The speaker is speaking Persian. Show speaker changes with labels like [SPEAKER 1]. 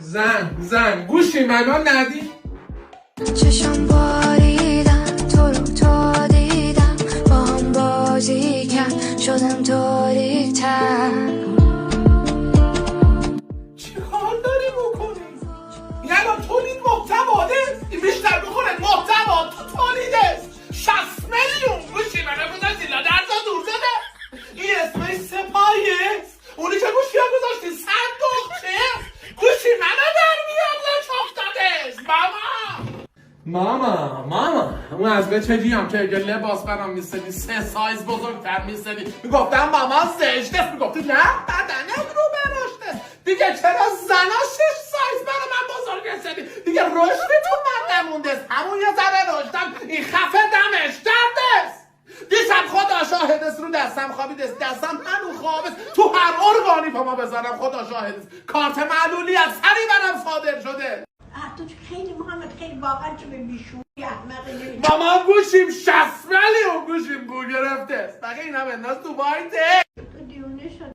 [SPEAKER 1] زن گوشی منو ندی؟
[SPEAKER 2] چشم باریدم تو رو دیدم با هم بازی کرد شدم تاریک‌تر.
[SPEAKER 1] چه کار داری بکنی؟ یعنی تولید محتواده این بیشتر بخوره محتوا تو تولیده 60 میلیون گوشی منو گذاشتی لادر دور زده. این اسمش سپاهیه. اونی که گوشی ها گذاشتی صندوقچه گوشی منو در میاد لچ افتادش. ماما اون از به چجی هم که اگه لباس برام میستدی 3 سایز بزرگتر میستدی میگفتم ماما زشته میگفتی نه بدنم رو براشته دیگه چرا زنا 6 سایز برای من بزرگ استدی دیگه رشدی تو من نمونده همون یه ذره رشدم این خفه دمش دردست دیشب خدا شاهدست رو دستم خوابیدست دستم هنو خوابست تو هر ارگانی پا ما بذارم خدا شاهدست کارت معلولیت سری برم صادر شده.
[SPEAKER 3] تو خیلی محمد خیلی واقعا تو به بیشوری احمقی.
[SPEAKER 1] ماما گوشیم 60 میلیون گوشیم گول گرفته بقیه این هم انداز تو بایده
[SPEAKER 3] تو دیونه شد.